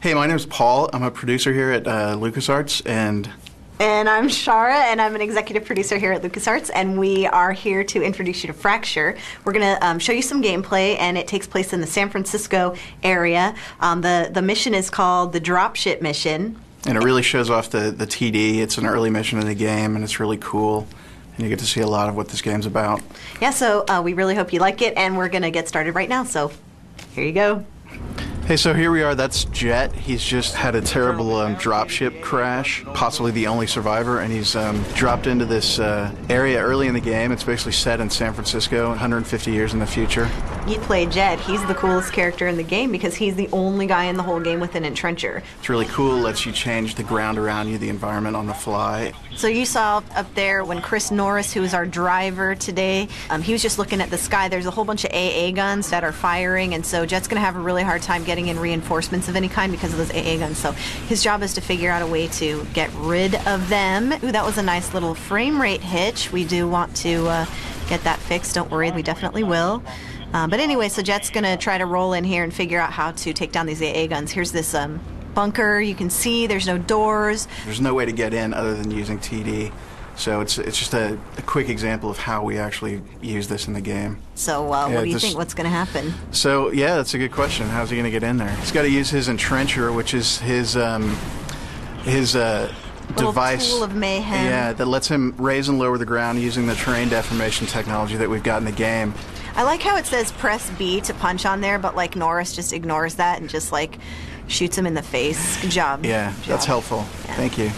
Hey, my name is Paul. I'm a producer here at LucasArts, and I'm Shara, and I'm an executive producer here at LucasArts, and we are here to introduce you to Fracture. We're going to show you some gameplay, and it takes place in the San Francisco area. The mission is called the Dropship Mission. And it really shows off the TD. It's an early mission in the game, and it's really cool. And you get to see a lot of what this game's about. Yeah, so we really hope you like it, and we're going to get started right now. So here you go. Hey, so here we are. That's Jet. He's just had a terrible dropship crash, possibly the only survivor, and he's dropped into this area early in the game. It's basically set in San Francisco, 150 years in the future. You play Jet. He's the coolest character in the game because he's the only guy in the whole game with an entrencher. It's really cool. Lets you change the ground around you, the environment on the fly. So you saw up there when Chris Norris, who is our driver today, he was just looking at the sky. There's a whole bunch of AA guns that are firing, and so Jet's going to have a really hard time getting in reinforcements of any kind because of those AA guns. So his job is to figure out a way to get rid of them. Ooh, that was a nice little frame rate hitch. We do want to get that fixed. Don't worry, we definitely will. But anyway, so Jet's going to try to roll in here and figure out how to take down these AA guns. Here's this bunker. You can see there's no doors. There's no way to get in other than using TD. So it's just a quick example of how we actually use this in the game. So what do you think? What's going to happen? So yeah, that's a good question. How's he going to get in there? He's got to use his entrencher, which is his device, tool of mayhem. Yeah, that lets him raise and lower the ground using the terrain deformation technology that we've got in the game. I like how it says press B to punch on there, but like Norris just ignores that and just like shoots him in the face. Good job. Yeah, Good that's job. helpful. Yeah. Thank you.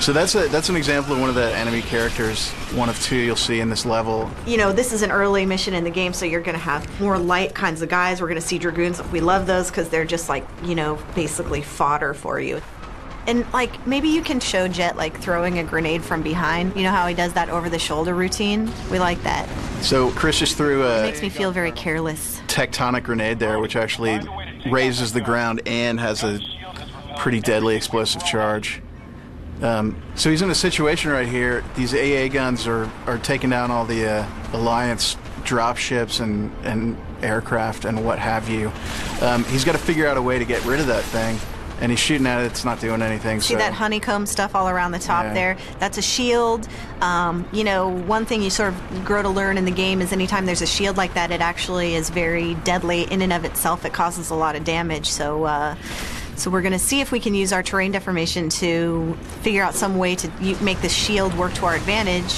So that's an example of one of the enemy characters, one of two you'll see in this level. You know, this is an early mission in the game, so you're going to have more light kinds of guys. We're going to see Dragoons. We love those because they're just like, you know, basically fodder for you. And like, maybe you can show Jet like throwing a grenade from behind. You know how he does that over-the-shoulder routine? We like that. So Chris just threw It makes me feel very careless. Tectonic grenade there, which actually raises the ground and has a pretty deadly explosive charge. So he's in a situation right here. These AA guns are taking down all the Alliance dropships and aircraft and what have you. He's got to figure out a way to get rid of that thing, and he's shooting at it. It's not doing anything. See that honeycomb stuff all around the top there? That's a shield. You know, one thing you sort of grow to learn in the game is anytime there's a shield like that, it actually is very deadly in and of itself. It causes a lot of damage. So we're going to see if we can use our terrain deformation to figure out some way to make the shield work to our advantage.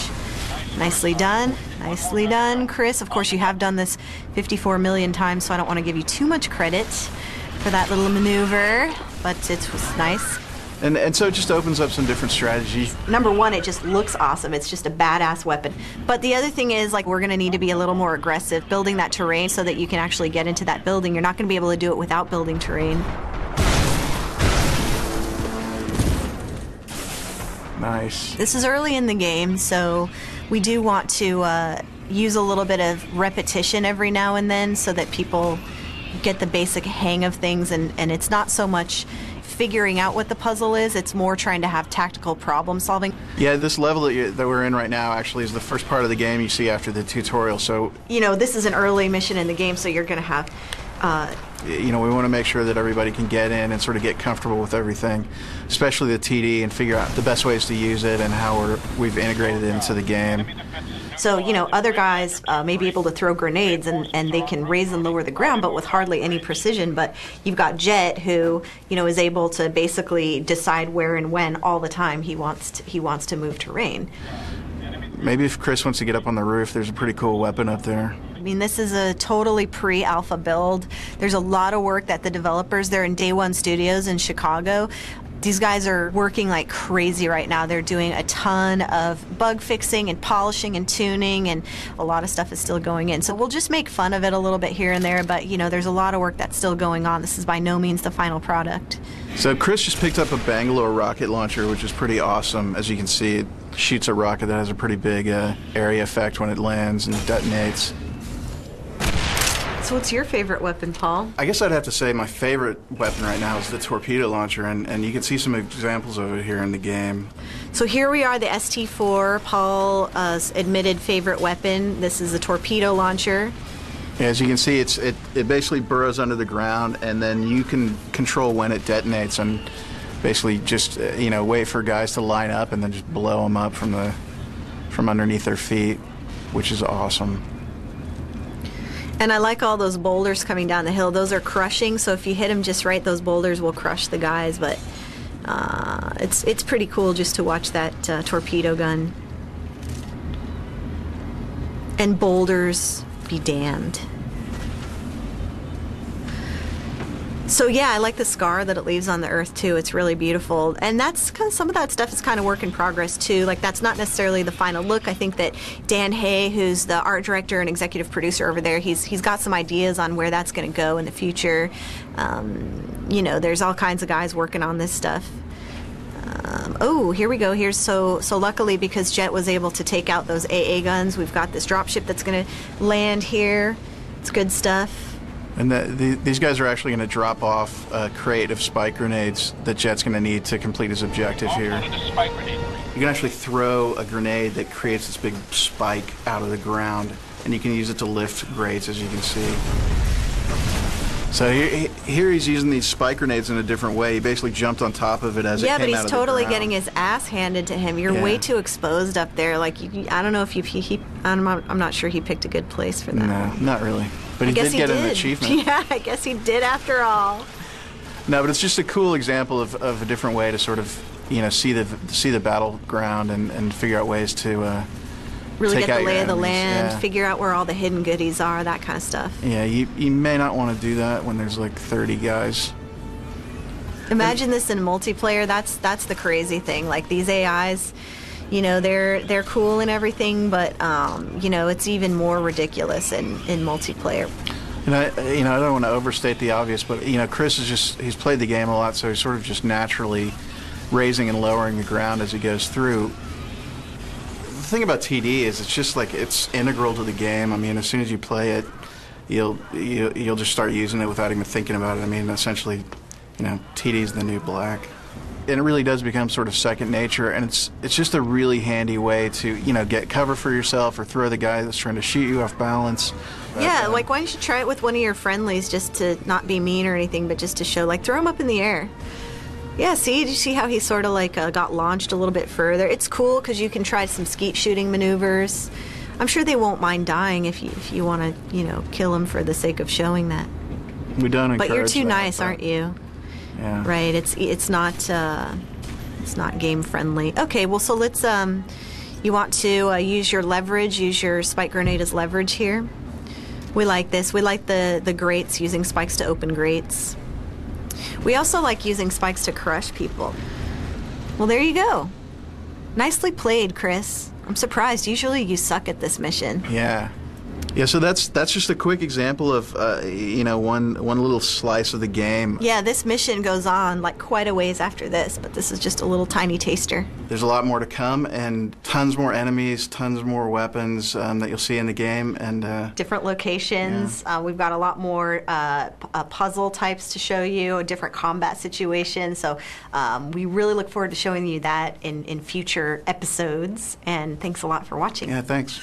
Nicely done. Nicely done, Chris. Of course, you have done this 54 million times, so I don't want to give you too much credit for that little maneuver, but it was nice. And so it just opens up some different strategies. Number one, it just looks awesome. It's just a badass weapon. But the other thing is, like, we're going to need to be a little more aggressive, building that terrain so that you can actually get into that building. You're not going to be able to do it without building terrain. Nice. This is early in the game, so we do want to use a little bit of repetition every now and then so that people get the basic hang of things, and it's not so much figuring out what the puzzle is, it's more trying to have tactical problem solving. Yeah, this level that we're in right now actually is the first part of the game you see after the tutorial. So, you know, this is an early mission in the game, so you're going to have you know, we want to make sure that everybody can get in and sort of get comfortable with everything, especially the TD, and figure out the best ways to use it and how we've integrated it into the game. So, you know, other guys may be able to throw grenades and they can raise and lower the ground, but with hardly any precision. But you've got Jet, who, you know, is able to basically decide where and when all the time he wants to move terrain. Maybe if Chris wants to get up on the roof, there's a pretty cool weapon up there. I mean, this is a totally pre-alpha build. There's a lot of work that the developers, they're in Day One Studios in Chicago. These guys are working like crazy right now. They're doing a ton of bug fixing and polishing and tuning, and a lot of stuff is still going in. So we'll just make fun of it a little bit here and there, but you know, there's a lot of work that's still going on. This is by no means the final product. So Chris just picked up a Bangalore rocket launcher, which is pretty awesome. As you can see, it shoots a rocket that has a pretty big area effect when it lands and detonates. So what's your favorite weapon, Paul? I guess I'd have to say my favorite weapon right now is the torpedo launcher, and you can see some examples of it here in the game. So here we are, the ST4, Paul's admitted favorite weapon. This is a torpedo launcher. As you can see, it basically burrows under the ground, and then you can control when it detonates, and basically just wait for guys to line up and then just blow them up from underneath their feet, which is awesome. And I like all those boulders coming down the hill. Those are crushing, so if you hit them just right, those boulders will crush the guys. But it's pretty cool just to watch that torpedo gun. And boulders be damned. So yeah, I like the scar that it leaves on the earth too. It's really beautiful, and that's kind of, some of that stuff is kind of work in progress too. Like that's not necessarily the final look. I think that Dan Hay, who's the art director and executive producer over there, he's got some ideas on where that's going to go in the future. There's all kinds of guys working on this stuff. Oh, here we go. Here's so luckily, because Jet was able to take out those AA guns, we've got this dropship that's going to land here. It's good stuff. And these guys are actually going to drop off a crate of spike grenades that Jet's going to need to complete his objective here. You can actually throw a grenade that creates this big spike out of the ground, and you can use it to lift grates, as you can see. So here he's using these spike grenades in a different way. He basically jumped on top of it as it came out of the ground. Yeah, but he's totally getting his ass handed to him. You're way too exposed up there. Like I don't know if I'm not sure he picked a good place for that. No, not really. But he did get an achievement. Yeah, I guess he did after all. No, but it's just a cool example of a different way to sort of see the battleground and figure out ways to really take get the lay of the enemies. land, figure out where all the hidden goodies are, that kind of stuff. Yeah, you may not want to do that when there's like 30 guys. Imagine this in multiplayer. That's the crazy thing. Like these AIs, they're cool and everything, but it's even more ridiculous in multiplayer. And I don't want to overstate the obvious, but Chris he's played the game a lot, so he's sort of just naturally raising and lowering the ground as he goes through. The thing about TD is it's integral to the game. I mean, as soon as you play it, you'll just start using it without even thinking about it. I mean, essentially, TD's the new black. And it really does become sort of second nature, and it's just a really handy way to get cover for yourself or throw the guy that's trying to shoot you off balance. Yeah, like why don't you try it with one of your friendlies, just to not be mean or anything, but just to show, like, throw him up in the air. Yeah, did you see how he sort of like got launched a little bit further? It's cool because you can try some skeet shooting maneuvers. I'm sure they won't mind dying if you want to kill them for the sake of showing that. We don't encourage But you're too that, nice, aren't you? Yeah. Right. It's not game friendly. Okay. Well, so let's you want to use your leverage, use your spike grenade as leverage here. We like this. We like the grates, using spikes to open grates. We also like using spikes to crush people. Well, there you go. Nicely played, Chris. I'm surprised. Usually you suck at this mission. Yeah. Yeah, so that's just a quick example of one little slice of the game. Yeah, this mission goes on like quite a ways after this, but this is just a little tiny taster. There's a lot more to come, and tons more enemies, tons more weapons that you'll see in the game, and different locations. Yeah. We've got a lot more puzzle types to show you, a different combat situation. So we really look forward to showing you that in future episodes. And thanks a lot for watching. Yeah, thanks.